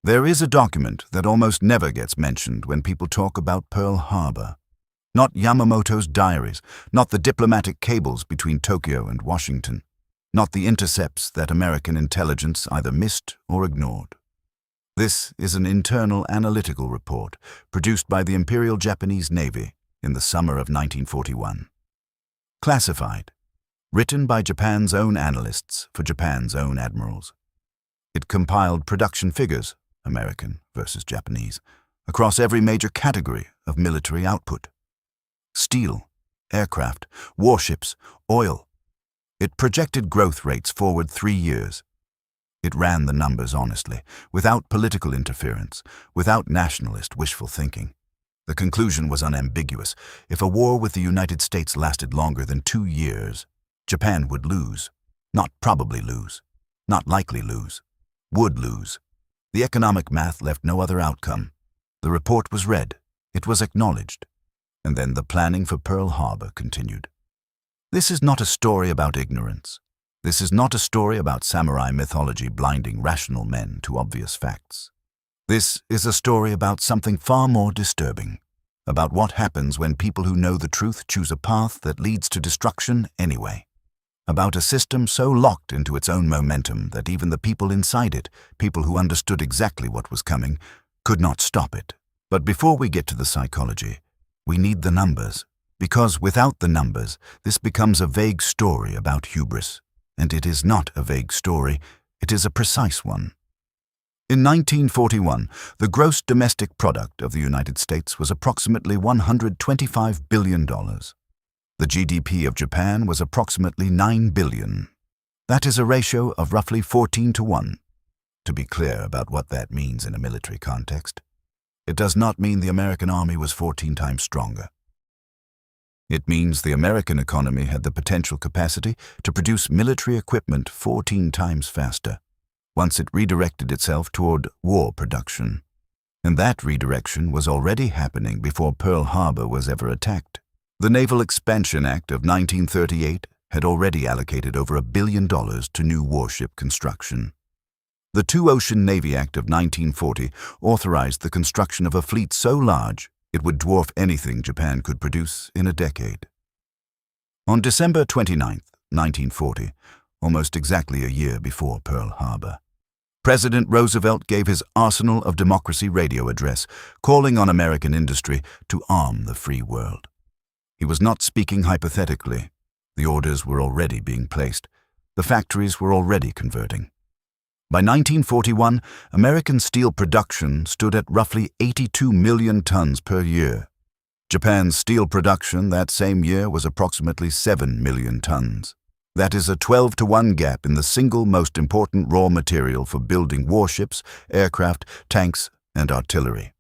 There is a document that almost never gets mentioned when people talk about Pearl Harbor. Not Yamamoto's diaries, not the diplomatic cables between Tokyo and Washington, not the intercepts that American intelligence either missed or ignored. This is an internal analytical report produced by the Imperial Japanese Navy in the summer of 1941. Classified, written by Japan's own analysts for Japan's own admirals. It compiled production figures, American versus Japanese, across every major category of military output. Steel, aircraft, warships, oil. It projected growth rates forward 3 years. It ran the numbers honestly, without political interference, without nationalist wishful thinking. The conclusion was unambiguous. If a war with the United States lasted longer than 2 years, Japan would lose. Not probably lose. Not likely lose. Would lose. The economic math left no other outcome. The report was read. It was acknowledged. And then the planning for Pearl Harbor continued. This is not a story about ignorance. This is not a story about samurai mythology blinding rational men to obvious facts. This is a story about something far more disturbing, about what happens when people who know the truth choose a path that leads to destruction anyway, about a system so locked into its own momentum that even the people inside it, people who understood exactly what was coming, could not stop it. But before we get to the psychology, we need the numbers, because without the numbers, this becomes a vague story about hubris. And it is not a vague story, it is a precise one. In 1941, the gross domestic product of the United States was approximately $125 billion. The GDP of Japan was approximately $9 billion. That is a ratio of roughly 14-1. To be clear about what that means in a military context, it does not mean the American army was 14 times stronger. It means the American economy had the potential capacity to produce military equipment 14 times faster, once it redirected itself toward war production. And that redirection was already happening before Pearl Harbor was ever attacked. The Naval Expansion Act of 1938 had already allocated over $1 billion to new warship construction. The Two-Ocean Navy Act of 1940 authorized the construction of a fleet so large it would dwarf anything Japan could produce in a decade. On December 29, 1940, almost exactly a year before Pearl Harbor, President Roosevelt gave his Arsenal of Democracy radio address, calling on American industry to arm the free world. He was not speaking hypothetically. The orders were already being placed. The factories were already converting. By 1941, American steel production stood at roughly 82 million tons per year. Japan's steel production that same year was approximately 7 million tons. That is a 12-1 gap in the single most important raw material for building warships, aircraft, tanks, and artillery.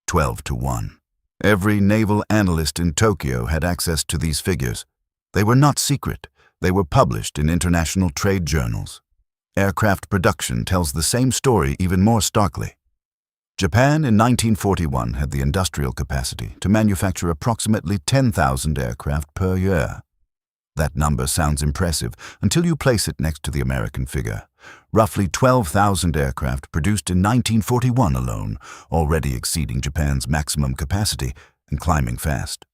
12-1. Every naval analyst in Tokyo had access to these figures. They were not secret. They were published in international trade journals. Aircraft production tells the same story even more starkly. Japan in 1941 had the industrial capacity to manufacture approximately 10,000 aircraft per year. That number sounds impressive until you place it next to the American figure. Roughly 12,000 aircraft produced in 1941 alone, already exceeding Japan's maximum capacity and climbing fast.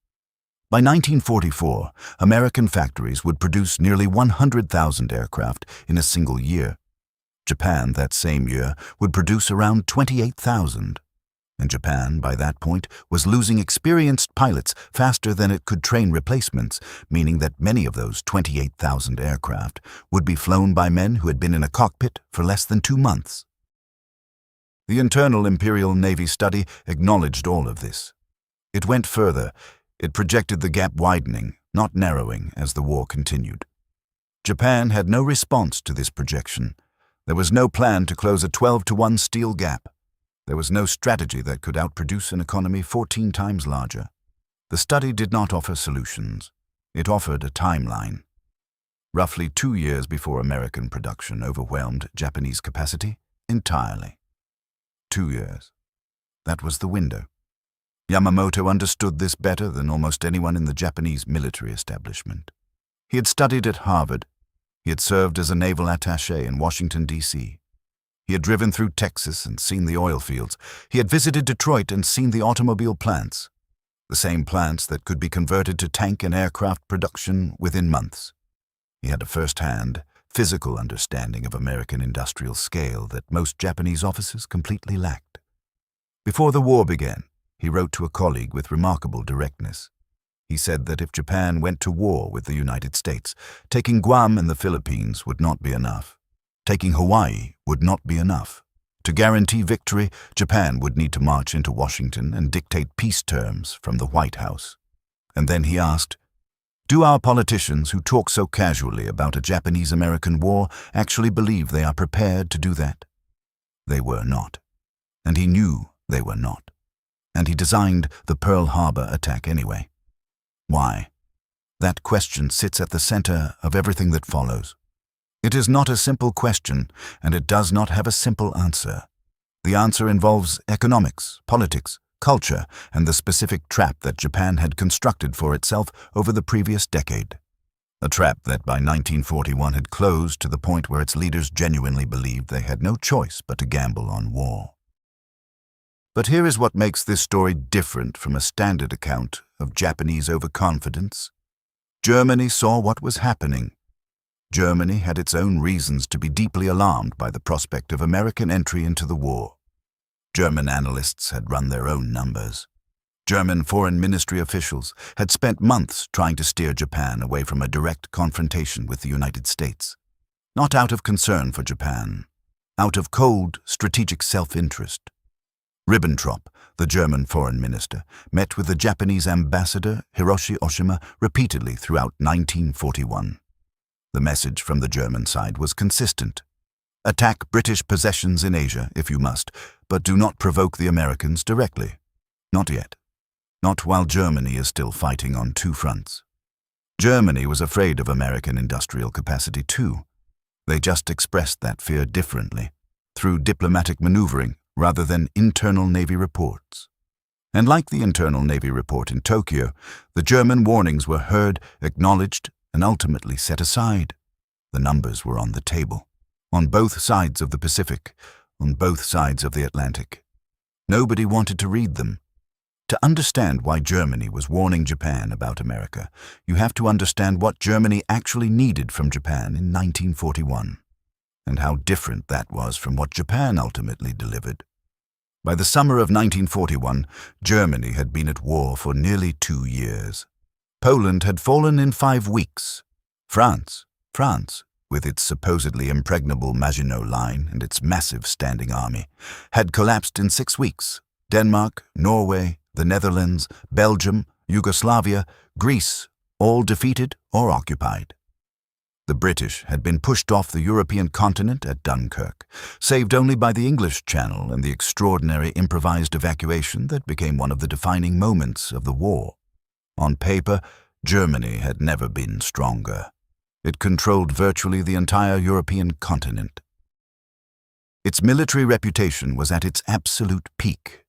By 1944, American factories would produce nearly 100,000 aircraft in a single year. Japan, that same year, would produce around 28,000. And Japan, by that point, was losing experienced pilots faster than it could train replacements, meaning that many of those 28,000 aircraft would be flown by men who had been in a cockpit for less than 2 months. The internal Imperial Navy study acknowledged all of this. It went further. It projected the gap widening, not narrowing, as the war continued. Japan had no response to this projection. There was no plan to close a 12-1 steel gap. There was no strategy that could outproduce an economy 14 times larger. The study did not offer solutions. It offered a timeline. Roughly 2 years before American production overwhelmed Japanese capacity entirely. 2 years. That was the window. Yamamoto understood this better than almost anyone in the Japanese military establishment. He had studied at Harvard. He had served as a naval attaché in Washington, D.C. He had driven through Texas and seen the oil fields. He had visited Detroit and seen the automobile plants, the same plants that could be converted to tank and aircraft production within months. He had a first-hand, physical understanding of American industrial scale that most Japanese officers completely lacked. Before the war began, he wrote to a colleague with remarkable directness. He said that if Japan went to war with the United States, taking Guam and the Philippines would not be enough. Taking Hawaii would not be enough. To guarantee victory, Japan would need to march into Washington and dictate peace terms from the White House. And then he asked, "Do our politicians who talk so casually about a Japanese-American war actually believe they are prepared to do that?" They were not. And he knew they were not. And he designed the Pearl Harbor attack anyway. Why? That question sits at the center of everything that follows. It is not a simple question, and it does not have a simple answer. The answer involves economics, politics, culture, and the specific trap that Japan had constructed for itself over the previous decade. A trap that by 1941 had closed to the point where its leaders genuinely believed they had no choice but to gamble on war. But here is what makes this story different from a standard account of Japanese overconfidence. Germany saw what was happening. Germany had its own reasons to be deeply alarmed by the prospect of American entry into the war. German analysts had run their own numbers. German foreign ministry officials had spent months trying to steer Japan away from a direct confrontation with the United States. Not out of concern for Japan, out of cold, strategic self-interest. Ribbentrop, the German foreign minister, met with the Japanese ambassador Hiroshi Oshima repeatedly throughout 1941. The message from the German side was consistent. Attack British possessions in Asia if you must, but do not provoke the Americans directly. Not yet. Not while Germany is still fighting on two fronts. Germany was afraid of American industrial capacity too. They just expressed that fear differently, through diplomatic maneuvering rather than internal Navy reports. And like the internal Navy report in Tokyo, the German warnings were heard, acknowledged, and ultimately set aside. The numbers were on the table, on both sides of the Pacific, on both sides of the Atlantic. Nobody wanted to read them. To understand why Germany was warning Japan about America, you have to understand what Germany actually needed from Japan in 1941, and how different that was from what Japan ultimately delivered. By the summer of 1941, Germany had been at war for nearly 2 years. Poland had fallen in 5 weeks. France, with its supposedly impregnable Maginot Line and its massive standing army, had collapsed in 6 weeks. Denmark, Norway, the Netherlands, Belgium, Yugoslavia, Greece, all defeated or occupied. The British had been pushed off the European continent at Dunkirk, saved only by the English Channel and the extraordinary improvised evacuation that became one of the defining moments of the war. On paper, Germany had never been stronger. It controlled virtually the entire European continent. Its military reputation was at its absolute peak.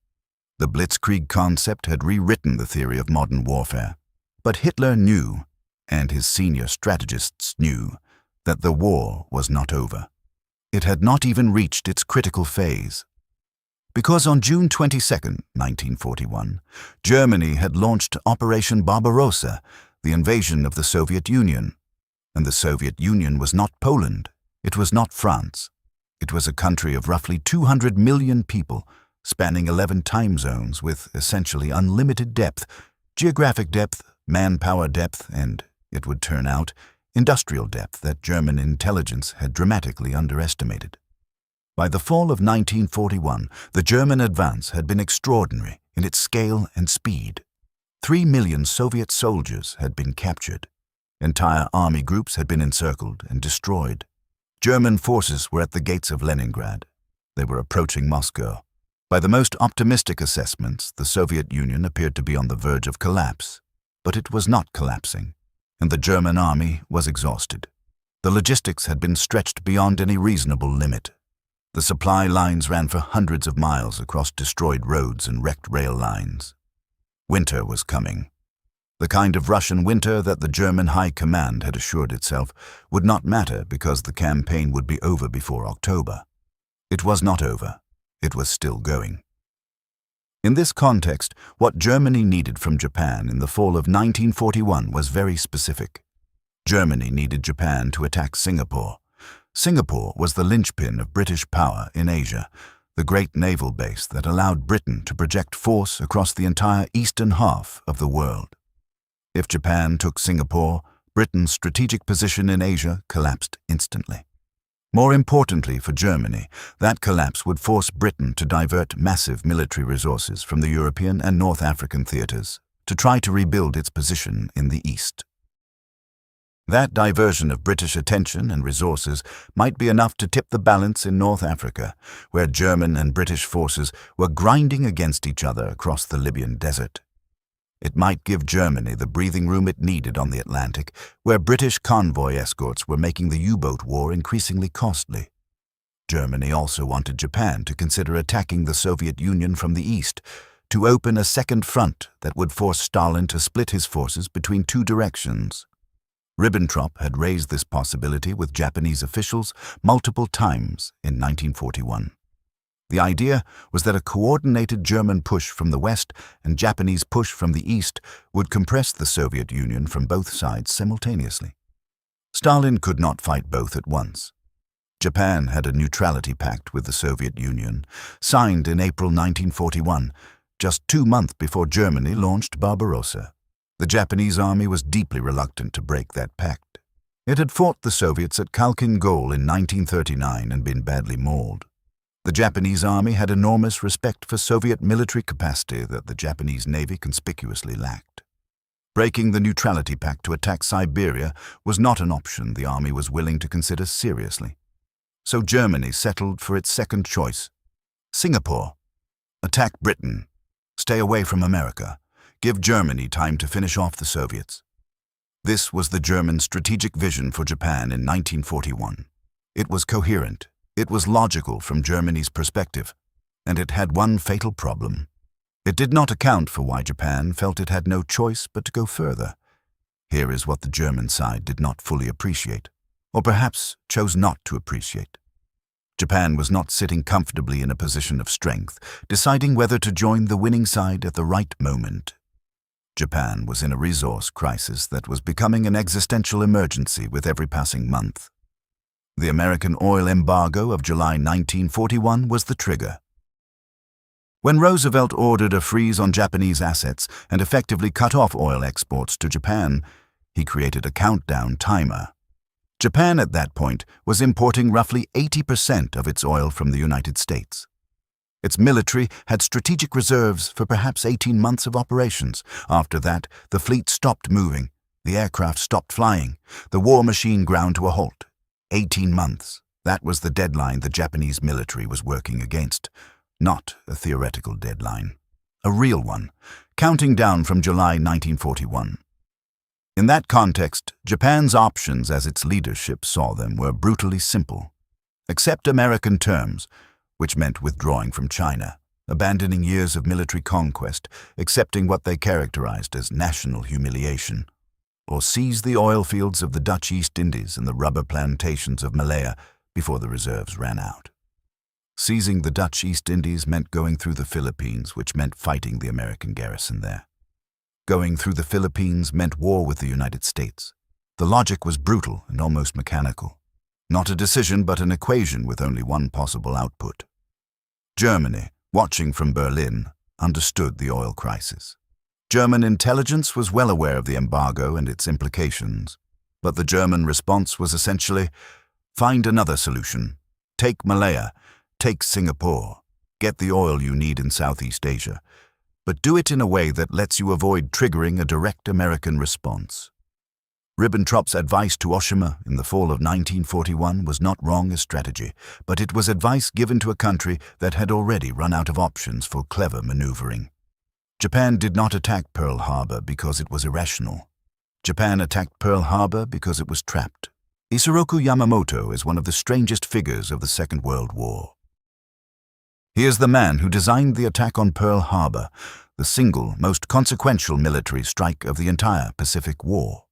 The Blitzkrieg concept had rewritten the theory of modern warfare. But Hitler knew, and his senior strategists knew, that the war was not over. It had not even reached its critical phase. Because on June 22, 1941, Germany had launched Operation Barbarossa, the invasion of the Soviet Union. And the Soviet Union was not Poland. It was not France. It was a country of roughly 200 million people, spanning 11 time zones with essentially unlimited depth, geographic depth, manpower depth, and, it would turn out, industrial depth that German intelligence had dramatically underestimated. By the fall of 1941, the German advance had been extraordinary in its scale and speed. 3 million Soviet soldiers had been captured. Entire army groups had been encircled and destroyed. German forces were at the gates of Leningrad. They were approaching Moscow. By the most optimistic assessments, the Soviet Union appeared to be on the verge of collapse. But it was not collapsing, and the German army was exhausted. The logistics had been stretched beyond any reasonable limit. The supply lines ran for hundreds of miles across destroyed roads and wrecked rail lines. Winter was coming. The kind of Russian winter that the German High Command had assured itself would not matter because the campaign would be over before October. It was not over. It was still going. In this context, what Germany needed from Japan in the fall of 1941 was very specific. Germany needed Japan to attack Singapore. Singapore was the linchpin of British power in Asia, the great naval base that allowed Britain to project force across the entire eastern half of the world. If Japan took Singapore, Britain's strategic position in Asia collapsed instantly. More importantly for Germany, that collapse would force Britain to divert massive military resources from the European and North African theaters to try to rebuild its position in the East. That diversion of British attention and resources might be enough to tip the balance in North Africa, where German and British forces were grinding against each other across the Libyan desert. It might give Germany the breathing room it needed on the Atlantic, where British convoy escorts were making the U-boat war increasingly costly. Germany also wanted Japan to consider attacking the Soviet Union from the east, to open a second front that would force Stalin to split his forces between two directions. Ribbentrop had raised this possibility with Japanese officials multiple times in 1941. The idea was that a coordinated German push from the west and Japanese push from the east would compress the Soviet Union from both sides simultaneously. Stalin could not fight both at once. Japan had a neutrality pact with the Soviet Union, signed in April 1941, just 2 months before Germany launched Barbarossa. The Japanese army was deeply reluctant to break that pact. It had fought the Soviets at Khalkhin Gol in 1939 and been badly mauled. The Japanese army had enormous respect for Soviet military capacity that the Japanese Navy conspicuously lacked. Breaking the neutrality pact to attack Siberia was not an option the army was willing to consider seriously. So Germany settled for its second choice. Singapore. Attack Britain. Stay away from America. Give Germany time to finish off the Soviets. This was the German strategic vision for Japan in 1941. It was coherent. It was logical from Germany's perspective, and it had one fatal problem. It did not account for why Japan felt it had no choice but to go further. Here is what the German side did not fully appreciate, or perhaps chose not to appreciate. Japan was not sitting comfortably in a position of strength, deciding whether to join the winning side at the right moment. Japan was in a resource crisis that was becoming an existential emergency with every passing month. The American oil embargo of July 1941 was the trigger. When Roosevelt ordered a freeze on Japanese assets and effectively cut off oil exports to Japan, he created a countdown timer. Japan at that point was importing roughly 80% of its oil from the United States. Its military had strategic reserves for perhaps 18 months of operations. After that, the fleet stopped moving, the aircraft stopped flying, the war machine ground to a halt. 18 months. That was the deadline the Japanese military was working against. Not a theoretical deadline. A real one, counting down from July 1941. In that context, Japan's options as its leadership saw them were brutally simple. Accept American terms, which meant withdrawing from China, abandoning years of military conquest, accepting what they characterized as national humiliation, or seize the oil fields of the Dutch East Indies and the rubber plantations of Malaya before the reserves ran out. Seizing the Dutch East Indies meant going through the Philippines, which meant fighting the American garrison there. Going through the Philippines meant war with the United States. The logic was brutal and almost mechanical. Not a decision, but an equation with only one possible output. Germany, watching from Berlin, understood the oil crisis. German intelligence was well aware of the embargo and its implications, but the German response was essentially, find another solution. Take Malaya, take Singapore, get the oil you need in Southeast Asia, but do it in a way that lets you avoid triggering a direct American response. Ribbentrop's advice to Oshima in the fall of 1941 was not wrong as strategy, but it was advice given to a country that had already run out of options for clever maneuvering. Japan did not attack Pearl Harbor because it was irrational. Japan attacked Pearl Harbor because it was trapped. Isoroku Yamamoto is one of the strangest figures of the Second World War. He is the man who designed the attack on Pearl Harbor, the single most consequential military strike of the entire Pacific War.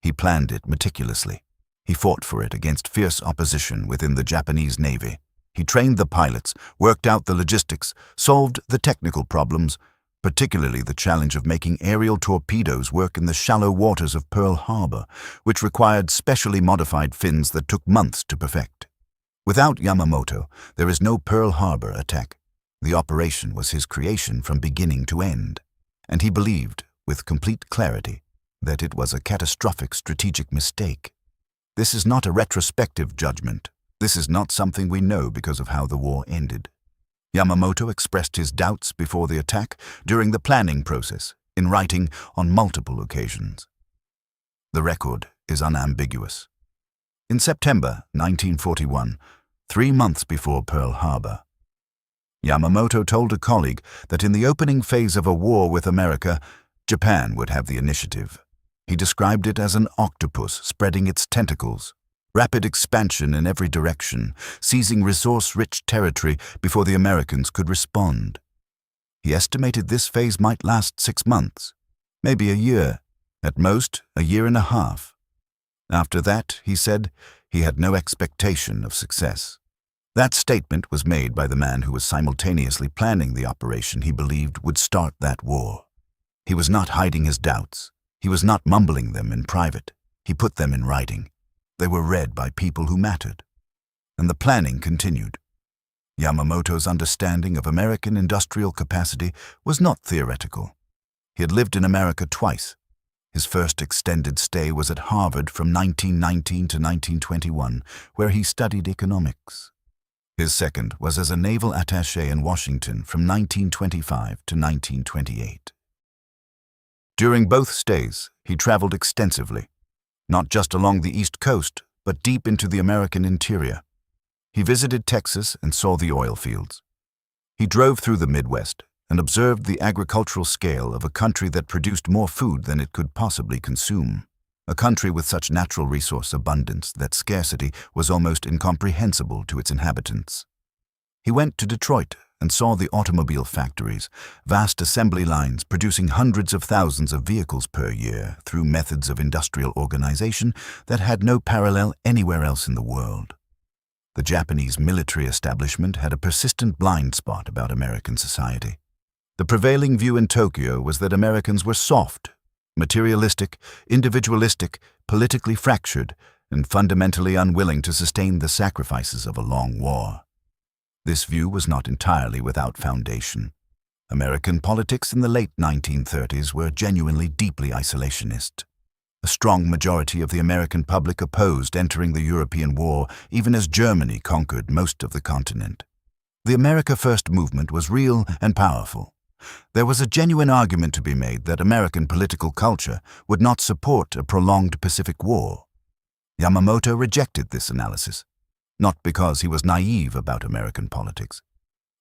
He planned it meticulously. He fought for it against fierce opposition within the Japanese Navy. He trained the pilots, worked out the logistics, solved the technical problems, particularly the challenge of making aerial torpedoes work in the shallow waters of Pearl Harbor, which required specially modified fins that took months to perfect. Without Yamamoto, there is no Pearl Harbor attack. The operation was his creation from beginning to end, and he believed, with complete clarity, that it was a catastrophic strategic mistake. This is not a retrospective judgment. This is not something we know because of how the war ended. Yamamoto expressed his doubts before the attack during the planning process, in writing on multiple occasions. The record is unambiguous. In September 1941, 3 months before Pearl Harbor, Yamamoto told a colleague that in the opening phase of a war with America, Japan would have the initiative. He described it as an octopus spreading its tentacles, rapid expansion in every direction, seizing resource-rich territory before the Americans could respond. He estimated this phase might last 6 months, maybe a year, at most a year and a half. After that, he said, he had no expectation of success. That statement was made by the man who was simultaneously planning the operation he believed would start that war. He was not hiding his doubts. He was not mumbling them in private. He put them in writing. They were read by people who mattered. And the planning continued. Yamamoto's understanding of American industrial capacity was not theoretical. He had lived in America twice. His first extended stay was at Harvard from 1919 to 1921, where he studied economics. His second was as a naval attaché in Washington from 1925 to 1928. During both stays, he traveled extensively, not just along the East Coast, but deep into the American interior. He visited Texas and saw the oil fields. He drove through the Midwest and observed the agricultural scale of a country that produced more food than it could possibly consume, a country with such natural resource abundance that scarcity was almost incomprehensible to its inhabitants. He went to Detroit and saw the automobile factories, vast assembly lines producing hundreds of thousands of vehicles per year through methods of industrial organization that had no parallel anywhere else in the world. The Japanese military establishment had a persistent blind spot about American society. The prevailing view in Tokyo was that Americans were soft, materialistic, individualistic, politically fractured, and fundamentally unwilling to sustain the sacrifices of a long war. This view was not entirely without foundation. American politics in the late 1930s were genuinely deeply isolationist. A strong majority of the American public opposed entering the European war, even as Germany conquered most of the continent. The America First movement was real and powerful. There was a genuine argument to be made that American political culture would not support a prolonged Pacific War. Yamamoto rejected this analysis, not because he was naive about American politics.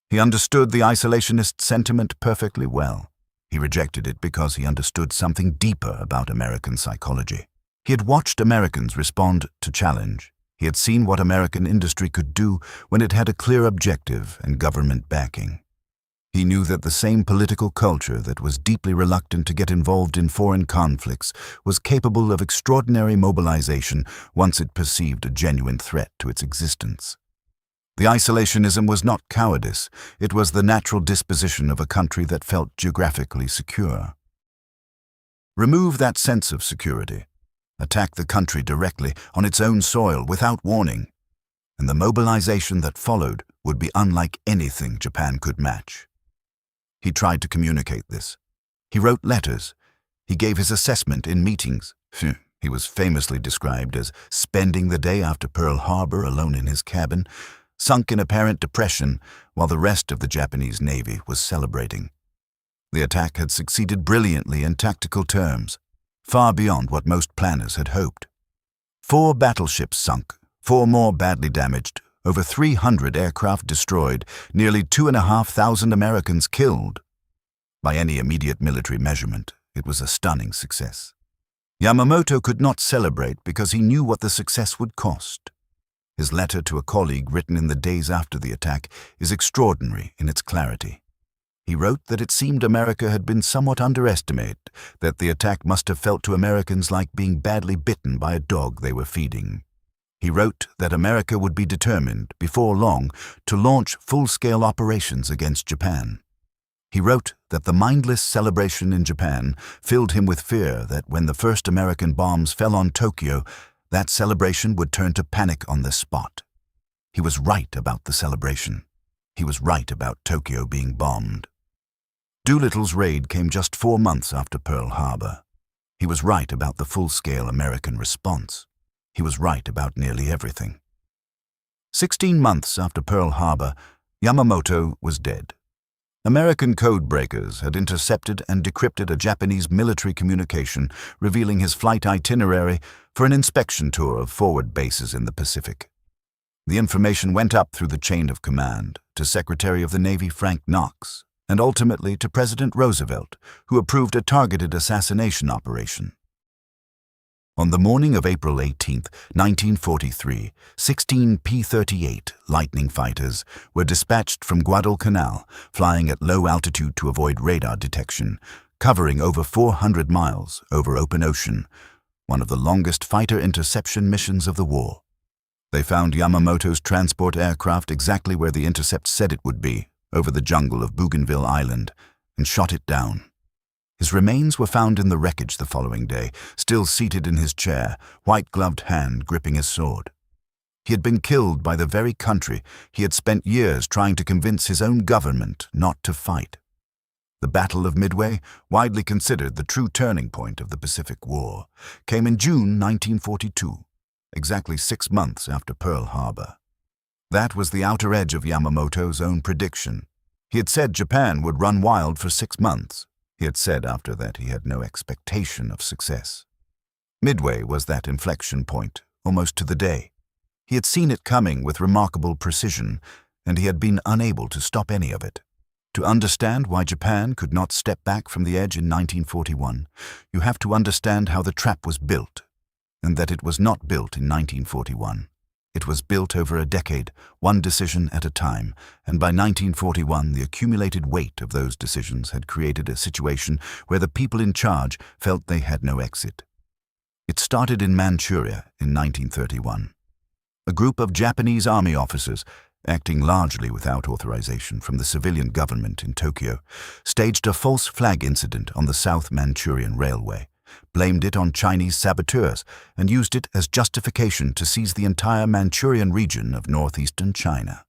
He understood the isolationist sentiment perfectly well. He rejected it because he understood something deeper about American psychology. He had watched Americans respond to challenge. He had seen what American industry could do when it had a clear objective and government backing. He knew that the same political culture that was deeply reluctant to get involved in foreign conflicts was capable of extraordinary mobilization once it perceived a genuine threat to its existence. The isolationism was not cowardice, it was the natural disposition of a country that felt geographically secure. Remove that sense of security, attack the country directly on its own soil without warning, and the mobilization that followed would be unlike anything Japan could match. He tried to communicate this. He wrote letters. He gave his assessment in meetings. He was famously described as spending the day after Pearl Harbor alone in his cabin, sunk in apparent depression while the rest of the Japanese Navy was celebrating. The attack had succeeded brilliantly in tactical terms, far beyond what most planners had hoped. 4 battleships sunk, 4 more badly damaged, over 300 aircraft destroyed, nearly 2,500 Americans killed. By any immediate military measurement, it was a stunning success. Yamamoto could not celebrate because he knew what the success would cost. His letter to a colleague written in the days after the attack is extraordinary in its clarity. He wrote that it seemed America had been somewhat underestimated, that the attack must have felt to Americans like being badly bitten by a dog they were feeding. He wrote that America would be determined, before long, to launch full-scale operations against Japan. He wrote that the mindless celebration in Japan filled him with fear that when the first American bombs fell on Tokyo, that celebration would turn to panic on the spot. He was right about the celebration. He was right about Tokyo being bombed. Doolittle's raid came just 4 months after Pearl Harbor. He was right about the full-scale American response. He was right about nearly everything. 16 months after Pearl Harbor, Yamamoto was dead. American code breakers had intercepted and decrypted a Japanese military communication revealing his flight itinerary for an inspection tour of forward bases in the Pacific. The information went up through the chain of command to Secretary of the Navy Frank Knox and ultimately to President Roosevelt, who approved a targeted assassination operation. On the morning of April 18, 1943, 16 P-38 Lightning fighters were dispatched from Guadalcanal, flying at low altitude to avoid radar detection, covering over 400 miles over open ocean, one of the longest fighter interception missions of the war. They found Yamamoto's transport aircraft exactly where the intercept said it would be, over the jungle of Bougainville Island, and shot it down. His remains were found in the wreckage the following day, still seated in his chair, white-gloved hand gripping his sword. He had been killed by the very country he had spent years trying to convince his own government not to fight. The Battle of Midway, widely considered the true turning point of the Pacific War, came in June 1942, exactly 6 months after Pearl Harbor. That was the outer edge of Yamamoto's own prediction. He had said Japan would run wild for 6 months. He had said after that he had no expectation of success. Midway was that inflection point, almost to the day. He had seen it coming with remarkable precision, and he had been unable to stop any of it. To understand why Japan could not step back from the edge in 1941, you have to understand how the trap was built, and that it was not built in 1941. It was built over a decade, one decision at a time, and by 1941 the accumulated weight of those decisions had created a situation where the people in charge felt they had no exit. It started in Manchuria in 1931. A group of Japanese army officers, acting largely without authorization from the civilian government in Tokyo, staged a false flag incident on the South Manchurian Railway, blamed it on Chinese saboteurs, and used it as justification to seize the entire Manchurian region of northeastern China.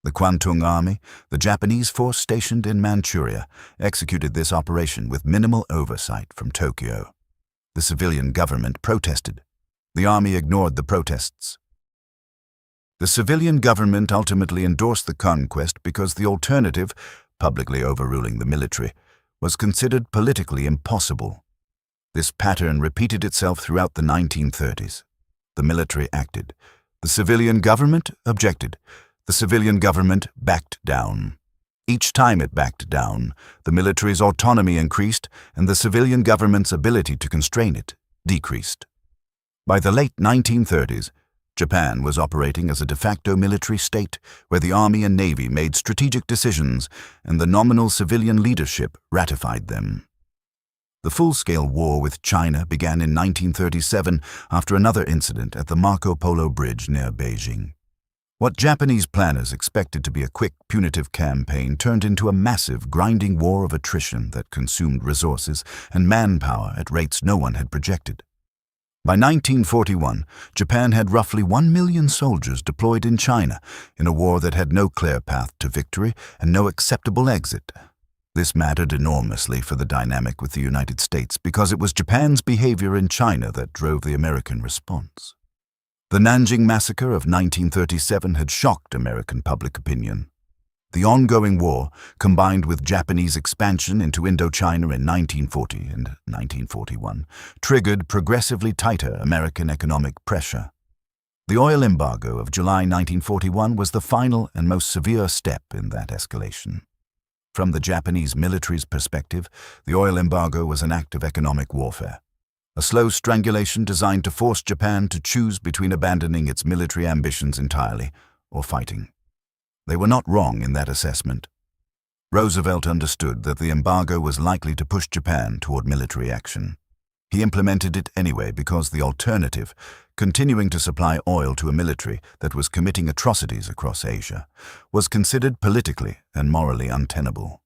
The Kwantung Army, the Japanese force stationed in Manchuria, executed this operation with minimal oversight from Tokyo. The civilian government protested. The army ignored the protests. The civilian government ultimately endorsed the conquest because the alternative, publicly overruling the military, was considered politically impossible. This pattern repeated itself throughout the 1930s. The military acted. The civilian government objected. The civilian government backed down. Each time it backed down, the military's autonomy increased and the civilian government's ability to constrain it decreased. By the late 1930s, Japan was operating as a de facto military state where the Army and Navy made strategic decisions and the nominal civilian leadership ratified them. The full-scale war with China began in 1937 after another incident at the Marco Polo Bridge near Beijing. What Japanese planners expected to be a quick, punitive campaign turned into a massive, grinding war of attrition that consumed resources and manpower at rates no one had projected. By 1941, Japan had roughly 1 million soldiers deployed in China in a war that had no clear path to victory and no acceptable exit. This mattered enormously for the dynamic with the United States because it was Japan's behavior in China that drove the American response. The Nanjing Massacre of 1937 had shocked American public opinion. The ongoing war, combined with Japanese expansion into Indochina in 1940 and 1941, triggered progressively tighter American economic pressure. The oil embargo of July 1941 was the final and most severe step in that escalation. From the Japanese military's perspective, the oil embargo was an act of economic warfare, a slow strangulation designed to force Japan to choose between abandoning its military ambitions entirely or fighting. They were not wrong in that assessment. Roosevelt understood that the embargo was likely to push Japan toward military action. He implemented it anyway because the alternative, continuing to supply oil to a military that was committing atrocities across Asia, was considered politically and morally untenable.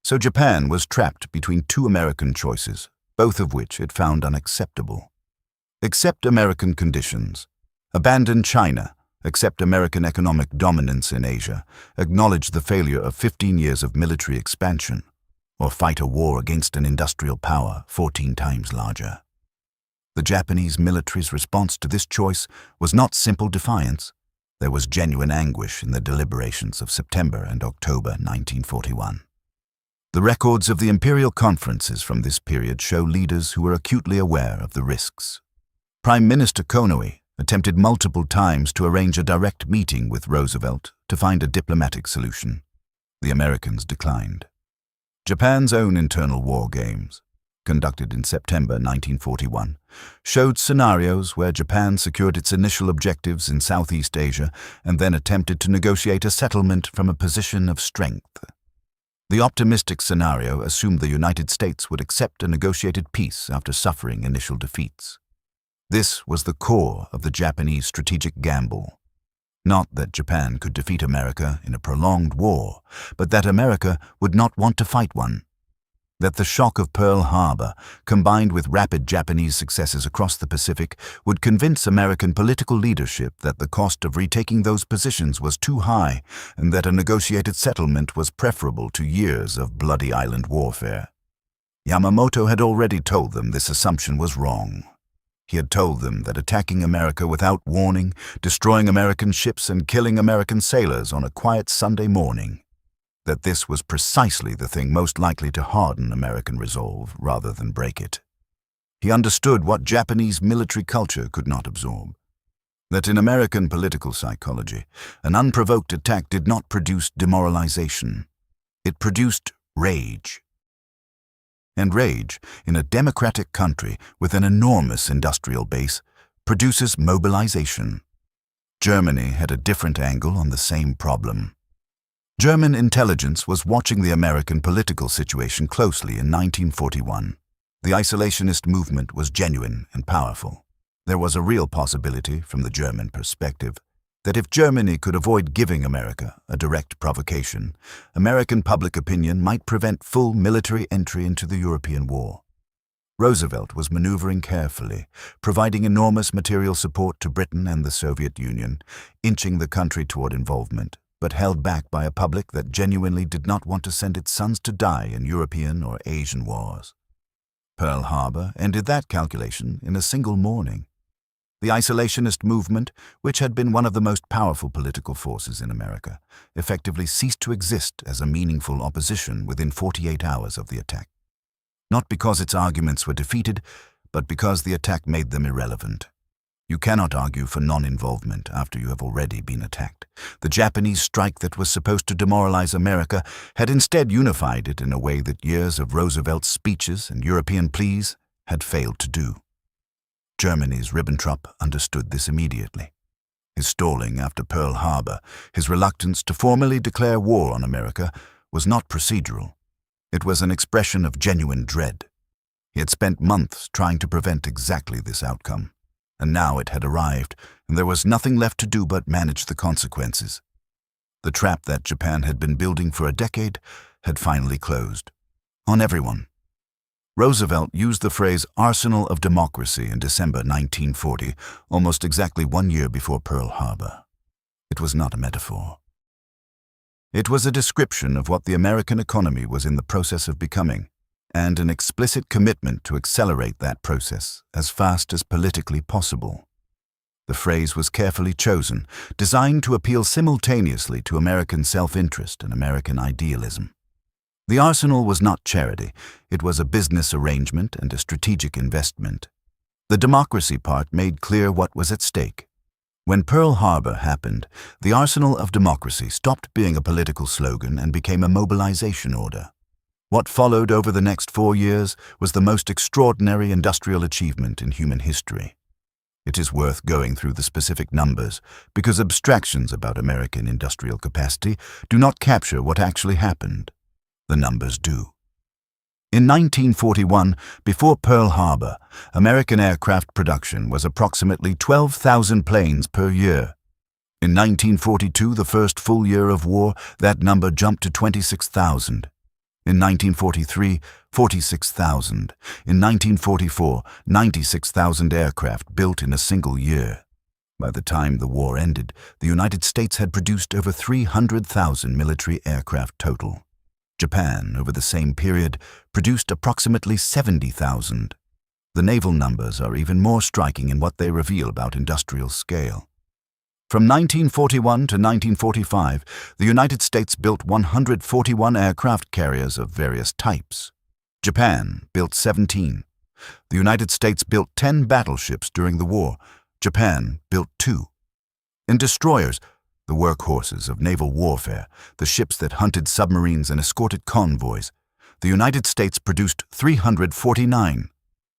So Japan was trapped between two American choices, both of which it found unacceptable. Accept American conditions. Abandon China. Accept American economic dominance in Asia. Acknowledge the failure of 15 years of military expansion. Or fight a war against an industrial power 14 times larger. The Japanese military's response to this choice was not simple defiance. There was genuine anguish in the deliberations of September and October 1941. The records of the imperial conferences from this period show leaders who were acutely aware of the risks. Prime Minister Konoe attempted multiple times to arrange a direct meeting with Roosevelt to find a diplomatic solution. The Americans declined. Japan's own internal war games, conducted in September 1941, showed scenarios where Japan secured its initial objectives in Southeast Asia and then attempted to negotiate a settlement from a position of strength. The optimistic scenario assumed the United States would accept a negotiated peace after suffering initial defeats. This was the core of the Japanese strategic gamble. Not that Japan could defeat America in a prolonged war, but that America would not want to fight one. That the shock of Pearl Harbor, combined with rapid Japanese successes across the Pacific, would convince American political leadership that the cost of retaking those positions was too high and that a negotiated settlement was preferable to years of bloody island warfare. Yamamoto had already told them this assumption was wrong. He had told them that attacking America without warning, destroying American ships and killing American sailors on a quiet Sunday morning, that this was precisely the thing most likely to harden American resolve rather than break it. He understood what Japanese military culture could not absorb. That in American political psychology, an unprovoked attack did not produce demoralization. It produced rage. And rage, in a democratic country with an enormous industrial base, produces mobilization. Germany had a different angle on the same problem. German intelligence was watching the American political situation closely in 1941. The isolationist movement was genuine and powerful. There was a real possibility, from the German perspective, that if Germany could avoid giving America a direct provocation, American public opinion might prevent full military entry into the European war. Roosevelt was maneuvering carefully, providing enormous material support to Britain and the Soviet Union, inching the country toward involvement, but held back by a public that genuinely did not want to send its sons to die in European or Asian wars. Pearl Harbor ended that calculation in a single morning. The isolationist movement, which had been one of the most powerful political forces in America, effectively ceased to exist as a meaningful opposition within 48 hours of the attack. Not because its arguments were defeated, but because the attack made them irrelevant. You cannot argue for non-involvement after you have already been attacked. The Japanese strike that was supposed to demoralize America had instead unified it in a way that years of Roosevelt's speeches and European pleas had failed to do. Germany's Ribbentrop understood this immediately. His stalling after Pearl Harbor, his reluctance to formally declare war on America, was not procedural. It was an expression of genuine dread. He had spent months trying to prevent exactly this outcome, and now it had arrived, and there was nothing left to do but manage the consequences. The trap that Japan had been building for a decade had finally closed. On everyone. Roosevelt used the phrase arsenal of democracy in December 1940, almost exactly 1 year before Pearl Harbor. It was not a metaphor. It was a description of what the American economy was in the process of becoming, and an explicit commitment to accelerate that process as fast as politically possible. The phrase was carefully chosen, designed to appeal simultaneously to American self-interest and American idealism. The arsenal was not charity, it was a business arrangement and a strategic investment. The democracy part made clear what was at stake. When Pearl Harbor happened, the arsenal of democracy stopped being a political slogan and became a mobilization order. What followed over the next 4 years was the most extraordinary industrial achievement in human history. It is worth going through the specific numbers, because abstractions about American industrial capacity do not capture what actually happened. The numbers do. In 1941, before Pearl Harbor, American aircraft production was approximately 12,000 planes per year. In 1942, the first full year of war, that number jumped to 26,000. In 1943, 46,000. In 1944, 96,000 aircraft built in a single year. By the time the war ended, the United States had produced over 300,000 military aircraft total. Japan, over the same period, produced approximately 70,000. The naval numbers are even more striking in what they reveal about industrial scale. From 1941 to 1945, the United States built 141 aircraft carriers of various types. Japan built 17. The United States built 10 battleships during the war. Japan built 2. In destroyers, the workhorses of naval warfare, the ships that hunted submarines and escorted convoys, the United States produced 349.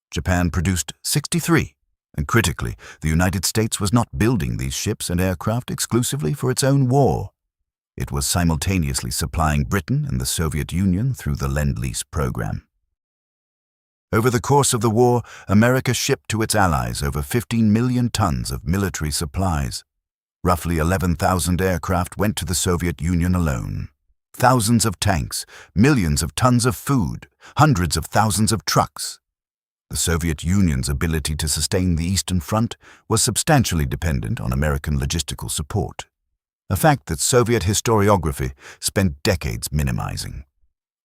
Japan produced 63. And critically, the United States was not building these ships and aircraft exclusively for its own war. It was simultaneously supplying Britain and the Soviet Union through the Lend-Lease program. Over the course of the war, America shipped to its allies over 15 million tons of military supplies. Roughly 11,000 aircraft went to the Soviet Union alone. Thousands of tanks, millions of tons of food, hundreds of thousands of trucks. The Soviet Union's ability to sustain the Eastern Front was substantially dependent on American logistical support, a fact that Soviet historiography spent decades minimizing.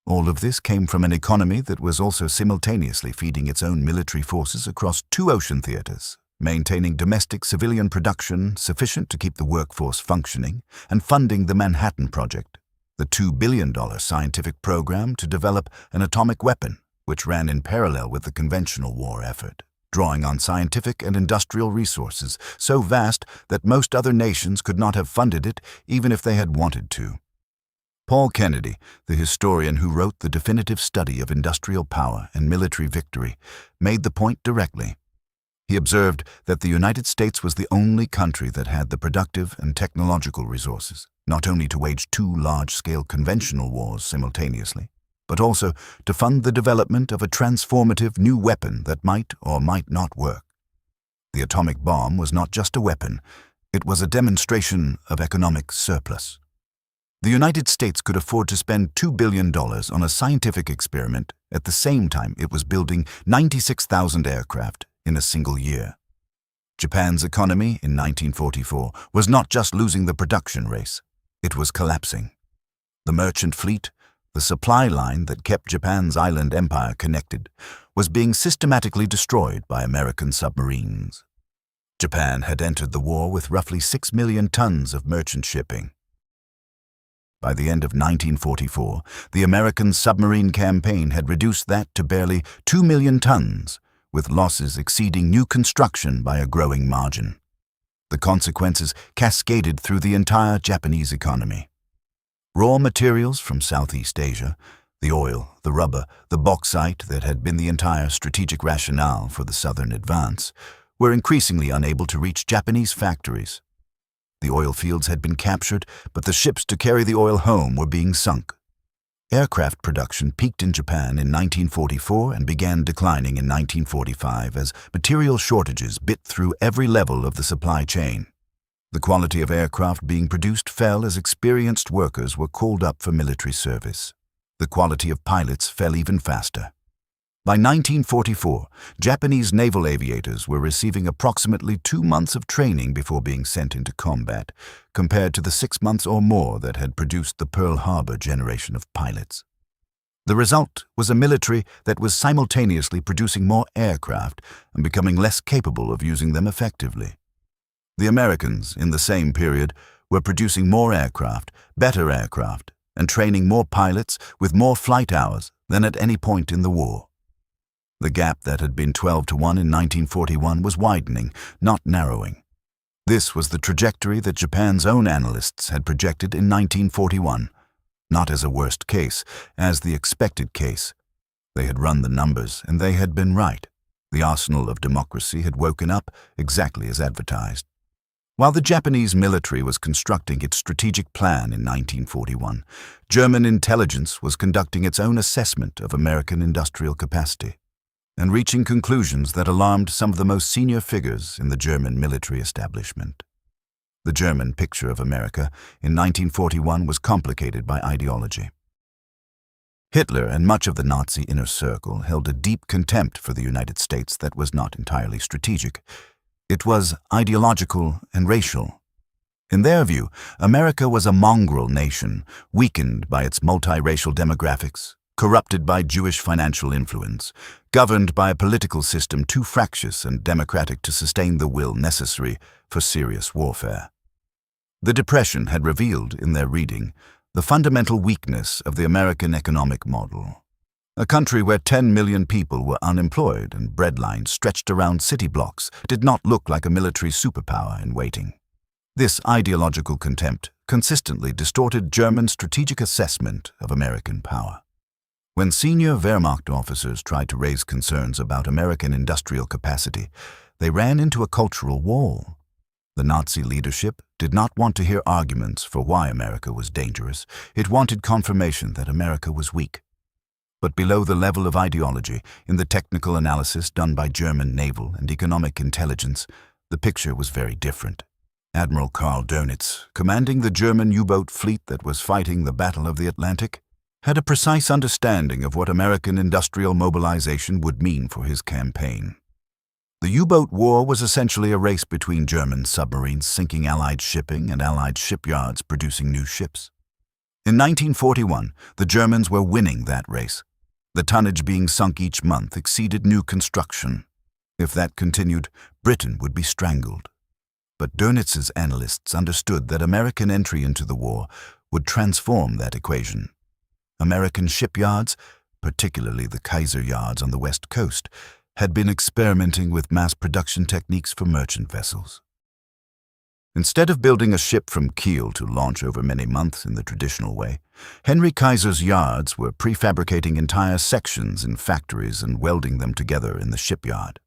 All of this came from an economy that was also simultaneously feeding its own military forces across 2 ocean theaters, maintaining domestic civilian production sufficient to keep the workforce functioning, and funding the Manhattan Project, the $2 billion scientific program to develop an atomic weapon, which ran in parallel with the conventional war effort, drawing on scientific and industrial resources so vast that most other nations could not have funded it even if they had wanted to. Paul Kennedy, the historian who wrote the definitive study of industrial power and military victory, made the point directly. He observed that the United States was the only country that had the productive and technological resources, not only to wage 2 large-scale conventional wars simultaneously, but also to fund the development of a transformative new weapon that might or might not work. The atomic bomb was not just a weapon, it was a demonstration of economic surplus. The United States could afford to spend $2 billion on a scientific experiment at the same time it was building 96,000 aircraft in a single year. Japan's economy in 1944 was not just losing the production race, it was collapsing. The merchant fleet, the supply line that kept Japan's island empire connected, was being systematically destroyed by American submarines. Japan had entered the war with roughly 6 million tons of merchant shipping. By the end of 1944, the American submarine campaign had reduced that to barely 2 million tons, with losses exceeding new construction by a growing margin. The consequences cascaded through the entire Japanese economy. Raw materials from Southeast Asia, the oil, the rubber, the bauxite that had been the entire strategic rationale for the Southern advance, were increasingly unable to reach Japanese factories. The oil fields had been captured, but the ships to carry the oil home were being sunk. Aircraft production peaked in Japan in 1944 and began declining in 1945 as material shortages bit through every level of the supply chain. The quality of aircraft being produced fell as experienced workers were called up for military service. The quality of pilots fell even faster. By 1944, Japanese naval aviators were receiving approximately 2 months of training before being sent into combat, compared to the 6 months or more that had produced the Pearl Harbor generation of pilots. The result was a military that was simultaneously producing more aircraft and becoming less capable of using them effectively. The Americans, in the same period, were producing more aircraft, better aircraft, and training more pilots with more flight hours than at any point in the war. The gap that had been 12 to 1 in 1941 was widening, not narrowing. This was the trajectory that Japan's own analysts had projected in 1941, not as a worst case, as the expected case. They had run the numbers, and they had been right. The arsenal of democracy had woken up exactly as advertised. While the Japanese military was constructing its strategic plan in 1941, German intelligence was conducting its own assessment of American industrial capacity and reaching conclusions that alarmed some of the most senior figures in the German military establishment. The German picture of America in 1941 was complicated by ideology. Hitler and much of the Nazi inner circle held a deep contempt for the United States that was not entirely strategic. It was ideological and racial. In their view, America was a mongrel nation, weakened by its multiracial demographics, corrupted by Jewish financial influence, governed by a political system too fractious and democratic to sustain the will necessary for serious warfare. The Depression had revealed, in their reading, the fundamental weakness of the American economic model. A country where 10 million people were unemployed and bread lines stretched around city blocks did not look like a military superpower in waiting. This ideological contempt consistently distorted German strategic assessment of American power. When senior Wehrmacht officers tried to raise concerns about American industrial capacity, they ran into a cultural wall. The Nazi leadership did not want to hear arguments for why America was dangerous. It wanted confirmation that America was weak. But below the level of ideology, in the technical analysis done by German naval and economic intelligence, the picture was very different. Admiral Karl Dönitz, commanding the German U-boat fleet that was fighting the Battle of the Atlantic, had a precise understanding of what American industrial mobilization would mean for his campaign. The U-boat war was essentially a race between German submarines sinking Allied shipping and Allied shipyards producing new ships. In 1941, the Germans were winning that race. The tonnage being sunk each month exceeded new construction. If that continued, Britain would be strangled. But Dönitz's analysts understood that American entry into the war would transform that equation. American shipyards, particularly the Kaiser yards on the West Coast, had been experimenting with mass production techniques for merchant vessels. Instead of building a ship from keel to launch over many months in the traditional way, Henry Kaiser's yards were prefabricating entire sections in factories and welding them together in the shipyard.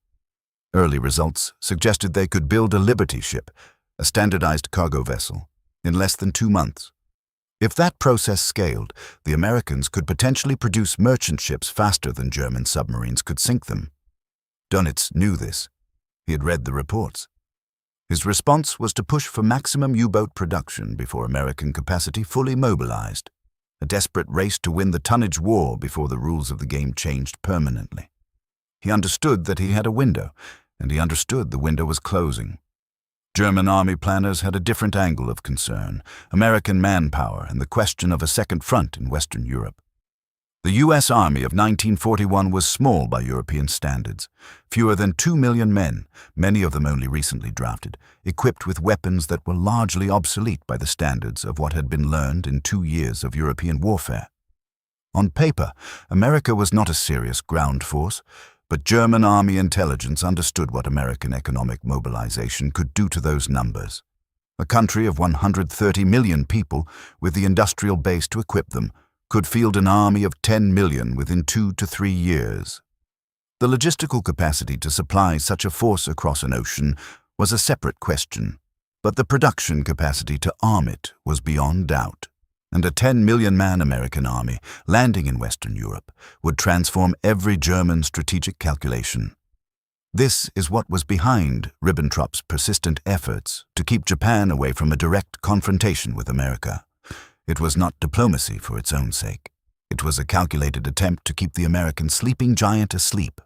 Early results suggested they could build a Liberty ship, a standardized cargo vessel, in less than 2 months. If that process scaled, the Americans could potentially produce merchant ships faster than German submarines could sink them. Dönitz knew this. He had read the reports. His response was to push for maximum U-boat production before American capacity fully mobilized, a desperate race to win the tonnage war before the rules of the game changed permanently. He understood that he had a window, and he understood the window was closing. German army planners had a different angle of concern: American manpower and the question of a second front in Western Europe. The U.S. Army of 1941 was small by European standards, fewer than 2 million men, many of them only recently drafted, equipped with weapons that were largely obsolete by the standards of what had been learned in 2 years of European warfare. On paper, America was not a serious ground force, but German army intelligence understood what American economic mobilization could do to those numbers. A country of 130 million people, with the industrial base to equip them, could field an army of 10 million within 2 to 3 years. The logistical capacity to supply such a force across an ocean was a separate question, but the production capacity to arm it was beyond doubt. And a 10 million-man American army landing in Western Europe would transform every German strategic calculation. This is what was behind Ribbentrop's persistent efforts to keep Japan away from a direct confrontation with America. It was not diplomacy for its own sake. It was a calculated attempt to keep the American sleeping giant asleep,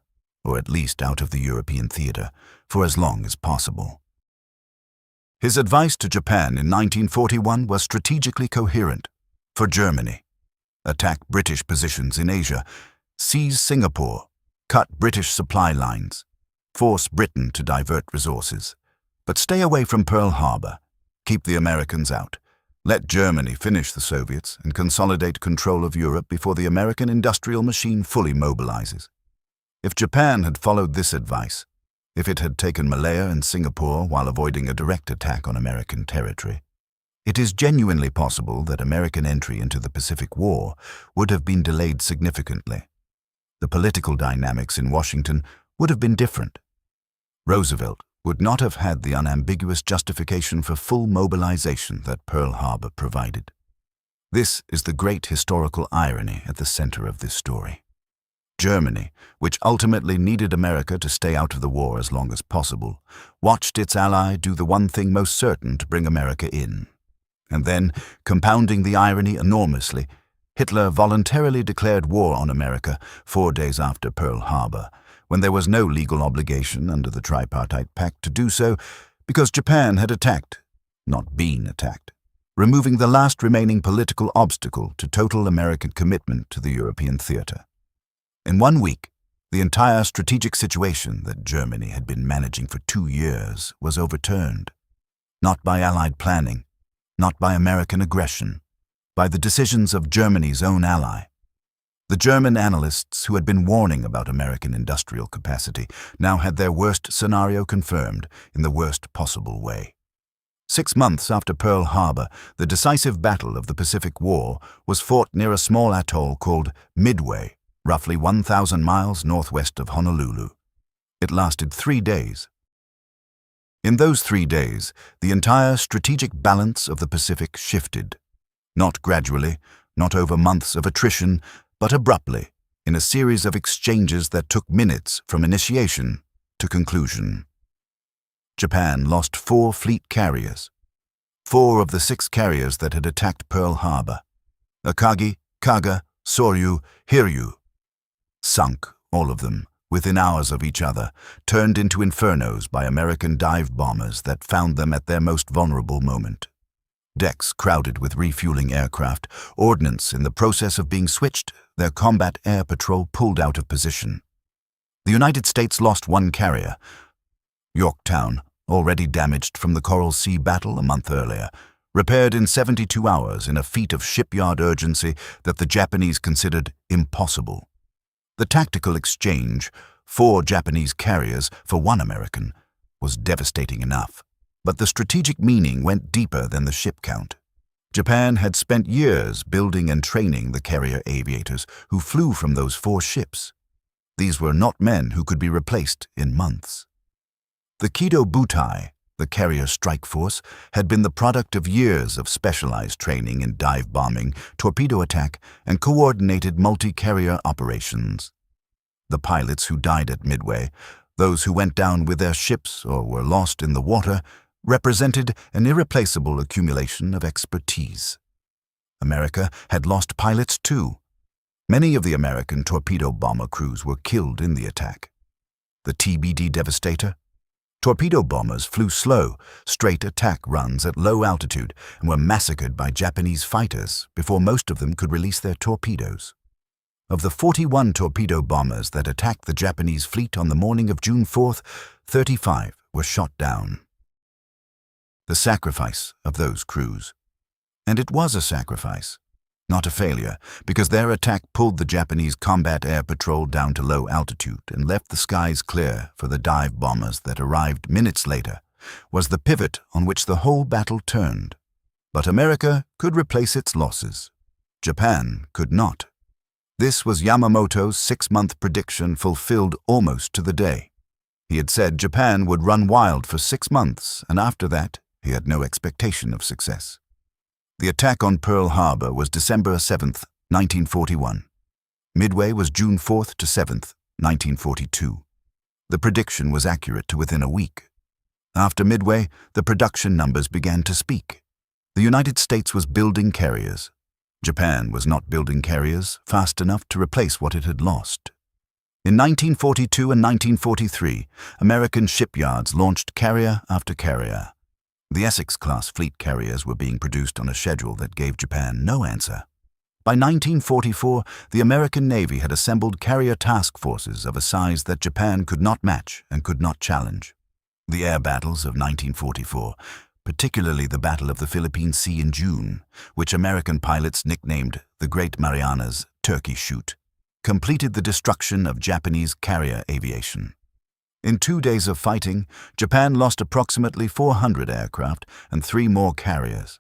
or at least out of the European theater, for as long as possible. His advice to Japan in 1941 was strategically coherent. For Germany, attack British positions in Asia, seize Singapore, cut British supply lines, force Britain to divert resources. But stay away from Pearl Harbor, keep the Americans out. Let Germany finish the Soviets and consolidate control of Europe before the American industrial machine fully mobilizes. If Japan had followed this advice, if it had taken Malaya and Singapore while avoiding a direct attack on American territory, it is genuinely possible that American entry into the Pacific War would have been delayed significantly. The political dynamics in Washington would have been different. Roosevelt would not have had the unambiguous justification for full mobilization that Pearl Harbor provided. This is the great historical irony at the center of this story. Germany, which ultimately needed America to stay out of the war as long as possible, watched its ally do the one thing most certain to bring America in. And then, compounding the irony enormously, Hitler voluntarily declared war on America 4 days after Pearl Harbor, when there was no legal obligation under the Tripartite Pact to do so, because Japan had attacked, not been attacked, removing the last remaining political obstacle to total American commitment to the European theater. In 1 week, the entire strategic situation that Germany had been managing for 2 years was overturned, not by Allied planning, not by American aggression, by the decisions of Germany's own ally. The German analysts who had been warning about American industrial capacity now had their worst scenario confirmed in the worst possible way. 6 months after Pearl Harbor, the decisive battle of the Pacific War was fought near a small atoll called Midway, roughly 1,000 miles northwest of Honolulu. It lasted 3 days. In those 3 days, the entire strategic balance of the Pacific shifted. Not gradually, not over months of attrition, but abruptly, in a series of exchanges that took minutes from initiation to conclusion. Japan lost 4 fleet carriers, 4 of the 6 carriers that had attacked Pearl Harbor. Akagi, Kaga, Soryu, Hiryu. Sunk, all of them, within hours of each other, turned into infernos by American dive bombers that found them at their most vulnerable moment. Decks crowded with refueling aircraft, ordnance in the process of being switched, their combat air patrol pulled out of position. The United States lost 1 carrier, Yorktown, already damaged from the Coral Sea battle a month earlier, repaired in 72 hours in a feat of shipyard urgency that the Japanese considered impossible. The tactical exchange, 4 Japanese carriers for 1 American, was devastating enough, but the strategic meaning went deeper than the ship count. Japan had spent years building and training the carrier aviators who flew from those 4 ships. These were not men who could be replaced in months. The Kido Butai, the carrier strike force, had been the product of years of specialized training in dive bombing, torpedo attack, and coordinated multi-carrier operations. The pilots who died at Midway, those who went down with their ships or were lost in the water, represented an irreplaceable accumulation of expertise. America had lost pilots too. Many of the American torpedo bomber crews were killed in the attack. The TBD Devastator? Torpedo bombers flew slow, straight attack runs at low altitude and were massacred by Japanese fighters before most of them could release their torpedoes. Of the 41 torpedo bombers that attacked the Japanese fleet on the morning of June 4th, 35 were shot down. The sacrifice of those crews. And it was a sacrifice, not a failure, because their attack pulled the Japanese combat air patrol down to low altitude and left the skies clear for the dive bombers that arrived minutes later, was the pivot on which the whole battle turned. But America could replace its losses. Japan could not. This was Yamamoto's 6-month prediction fulfilled almost to the day. He had said Japan would run wild for 6 months, and after that, he had no expectation of success. The attack on Pearl Harbor was December 7th, 1941. Midway was June 4th to 7th, 1942. The prediction was accurate to within a week. After Midway, the production numbers began to speak. The United States was building carriers. Japan was not building carriers fast enough to replace what it had lost. In 1942 and 1943, American shipyards launched carrier after carrier. The Essex-class fleet carriers were being produced on a schedule that gave Japan no answer. By 1944, the American Navy had assembled carrier task forces of a size that Japan could not match and could not challenge. The air battles of 1944, particularly the Battle of the Philippine Sea in June, which American pilots nicknamed the Great Marianas Turkey Shoot, completed the destruction of Japanese carrier aviation. In 2 days of fighting, Japan lost approximately 400 aircraft and 3 more carriers.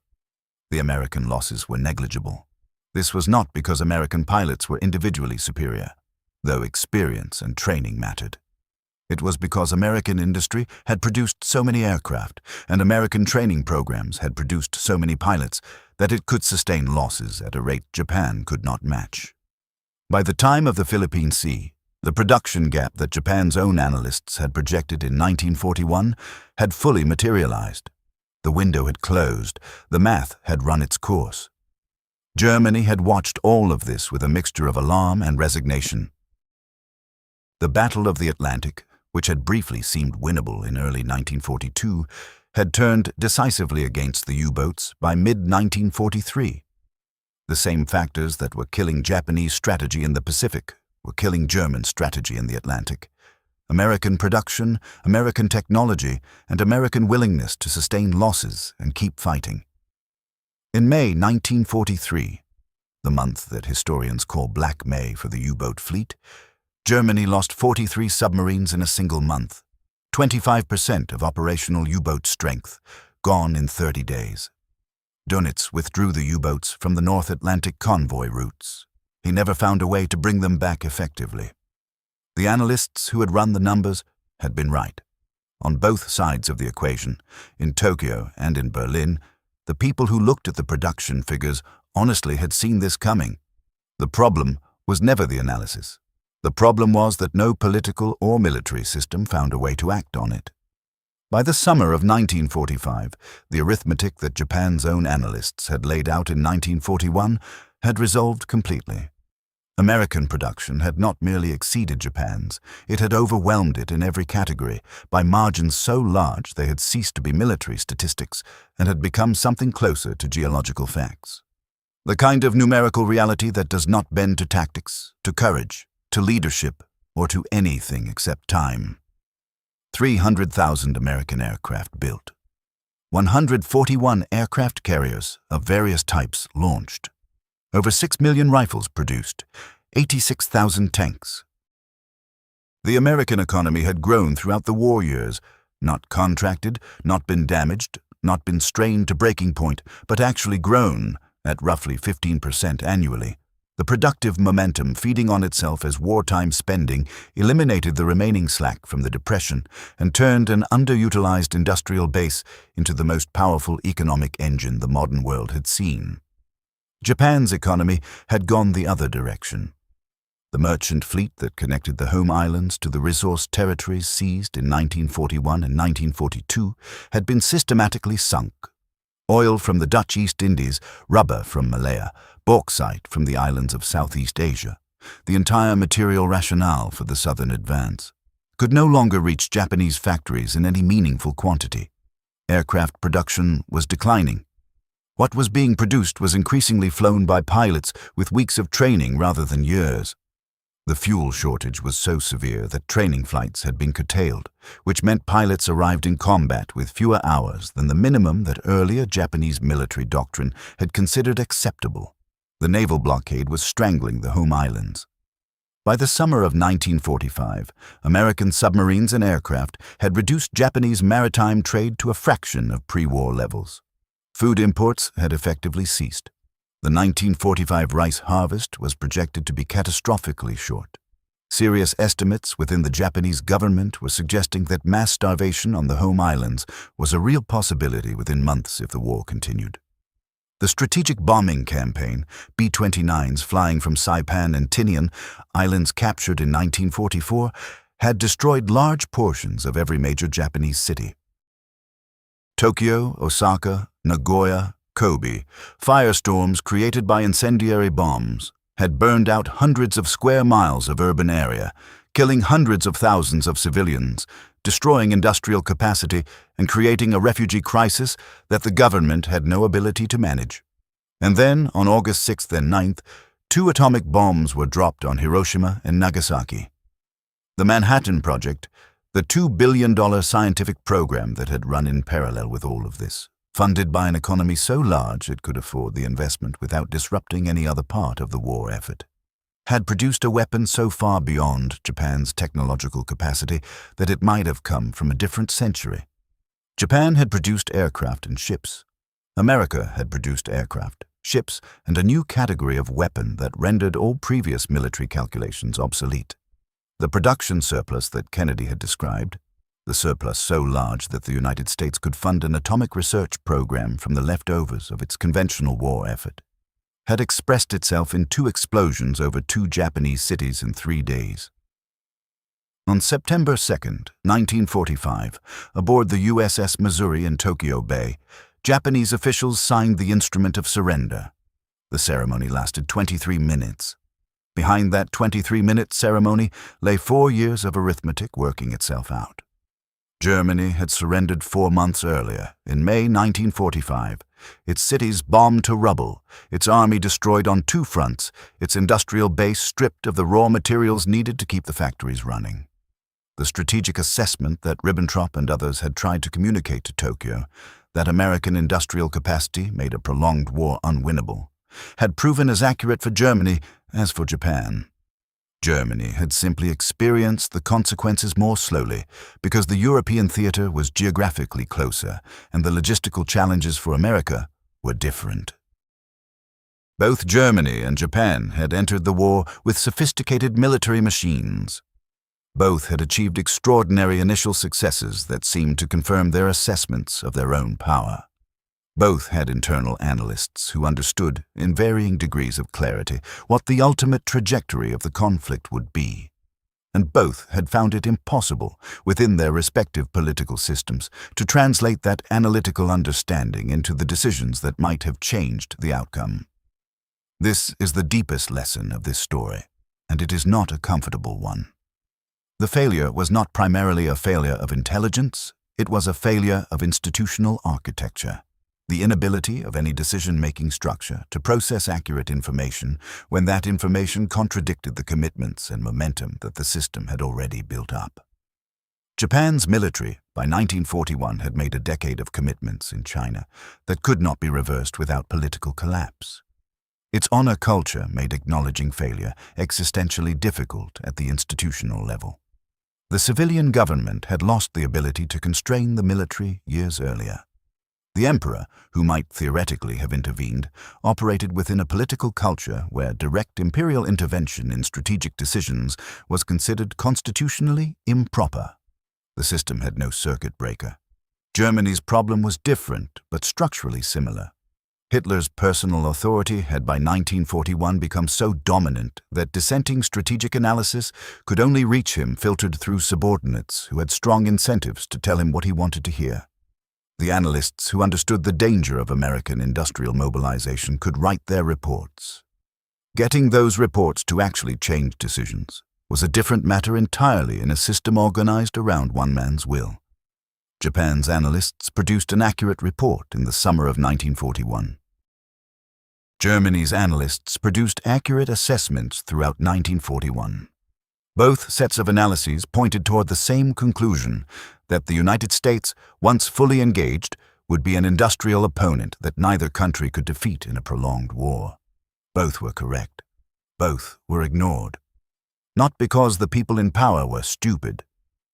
The American losses were negligible. This was not because American pilots were individually superior, though experience and training mattered. It was because American industry had produced so many aircraft and American training programs had produced so many pilots that it could sustain losses at a rate Japan could not match. By the time of the Philippine Sea, the production gap that Japan's own analysts had projected in 1941 had fully materialized. The window had closed, the math had run its course. Germany had watched all of this with a mixture of alarm and resignation. The Battle of the Atlantic, which had briefly seemed winnable in early 1942, had turned decisively against the U-boats by mid-1943. The same factors that were killing Japanese strategy in the Pacific were killing German strategy in the Atlantic. American production, American technology, and American willingness to sustain losses and keep fighting. In May 1943, the month that historians call Black May for the U-boat fleet, Germany lost 43 submarines in a single month, 25% of operational U-boat strength, gone in 30 days. Dönitz withdrew the U-boats from the North Atlantic convoy routes. He never found a way to bring them back effectively. The analysts who had run the numbers had been right. On both sides of the equation, in Tokyo and in Berlin, the people who looked at the production figures honestly had seen this coming. The problem was never the analysis. The problem was that no political or military system found a way to act on it. By the summer of 1945, the arithmetic that Japan's own analysts had laid out in 1941 had resolved completely. American production had not merely exceeded Japan's, it had overwhelmed it in every category, by margins so large they had ceased to be military statistics and had become something closer to geological facts. The kind of numerical reality that does not bend to tactics, to courage, to leadership, or to anything except time. 300,000 American aircraft built. 141 aircraft carriers of various types launched. Over 6 million rifles produced. 86,000 tanks. The American economy had grown throughout the war years, not contracted, not been damaged, not been strained to breaking point, but actually grown at roughly 15% annually. The productive momentum feeding on itself as wartime spending eliminated the remaining slack from the Depression and turned an underutilized industrial base into the most powerful economic engine the modern world had seen. Japan's economy had gone the other direction. The merchant fleet that connected the home islands to the resource territories seized in 1941 and 1942 had been systematically sunk. Oil from the Dutch East Indies, rubber from Malaya, bauxite from the islands of Southeast Asia, the entire material rationale for the southern advance, could no longer reach Japanese factories in any meaningful quantity. Aircraft production was declining. What was being produced was increasingly flown by pilots with weeks of training rather than years. The fuel shortage was so severe that training flights had been curtailed, which meant pilots arrived in combat with fewer hours than the minimum that earlier Japanese military doctrine had considered acceptable. The naval blockade was strangling the home islands. By the summer of 1945, American submarines and aircraft had reduced Japanese maritime trade to a fraction of pre-war levels. Food imports had effectively ceased. The 1945 rice harvest was projected to be catastrophically short. Serious estimates within the Japanese government were suggesting that mass starvation on the home islands was a real possibility within months if the war continued. The strategic bombing campaign, B-29s flying from Saipan and Tinian, islands captured in 1944, had destroyed large portions of every major Japanese city. Tokyo, Osaka, Nagoya, Kobe, firestorms created by incendiary bombs, had burned out hundreds of square miles of urban area, killing hundreds of thousands of civilians, destroying industrial capacity, and creating a refugee crisis that the government had no ability to manage. And then, on August 6th and 9th, 2 atomic bombs were dropped on Hiroshima and Nagasaki. The Manhattan Project, the $2 billion scientific program that had run in parallel with all of this, funded by an economy so large it could afford the investment without disrupting any other part of the war effort, had produced a weapon so far beyond Japan's technological capacity that it might have come from a different century. Japan had produced aircraft and ships. America had produced aircraft, ships, and a new category of weapon that rendered all previous military calculations obsolete. The production surplus that Kennedy had described, the surplus so large that the United States could fund an atomic research program from the leftovers of its conventional war effort, had expressed itself in 2 explosions over 2 Japanese cities in 3 days. On September 2, 1945, aboard the USS Missouri in Tokyo Bay, Japanese officials signed the instrument of surrender. The ceremony lasted 23 minutes. Behind that 23-minute ceremony lay 4 years of arithmetic working itself out. Germany had surrendered 4 months earlier, in May 1945, its cities bombed to rubble, its army destroyed on 2 fronts, its industrial base stripped of the raw materials needed to keep the factories running. The strategic assessment that Ribbentrop and others had tried to communicate to Tokyo, that American industrial capacity made a prolonged war unwinnable, had proven as accurate for Germany as for Japan. Germany had simply experienced the consequences more slowly because the European theater was geographically closer and the logistical challenges for America were different. Both Germany and Japan had entered the war with sophisticated military machines. Both had achieved extraordinary initial successes that seemed to confirm their assessments of their own power. Both had internal analysts who understood, in varying degrees of clarity, what the ultimate trajectory of the conflict would be. And both had found it impossible, within their respective political systems, to translate that analytical understanding into the decisions that might have changed the outcome. This is the deepest lesson of this story, and it is not a comfortable one. The failure was not primarily a failure of intelligence, it was a failure of institutional architecture. The inability of any decision-making structure to process accurate information when that information contradicted the commitments and momentum that the system had already built up. Japan's military, by 1941, had made a decade of commitments in China that could not be reversed without political collapse. Its honor culture made acknowledging failure existentially difficult at the institutional level. The civilian government had lost the ability to constrain the military years earlier. The emperor, who might theoretically have intervened, operated within a political culture where direct imperial intervention in strategic decisions was considered constitutionally improper. The system had no circuit breaker. Germany's problem was different, but structurally similar. Hitler's personal authority had by 1941 become so dominant that dissenting strategic analysis could only reach him filtered through subordinates who had strong incentives to tell him what he wanted to hear. The analysts who understood the danger of American industrial mobilization could write their reports. Getting those reports to actually change decisions was a different matter entirely in a system organized around one man's will. Japan's analysts produced an accurate report in the summer of 1941. Germany's analysts produced accurate assessments throughout 1941. Both sets of analyses pointed toward the same conclusion, that the United States, once fully engaged, would be an industrial opponent that neither country could defeat in a prolonged war. Both were correct. Both were ignored. Not because the people in power were stupid,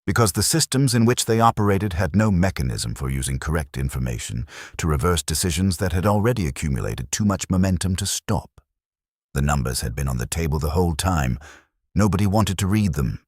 because the systems in which they operated had no mechanism for using correct information to reverse decisions that had already accumulated too much momentum to stop. The numbers had been on the table the whole time. Nobody wanted to read them.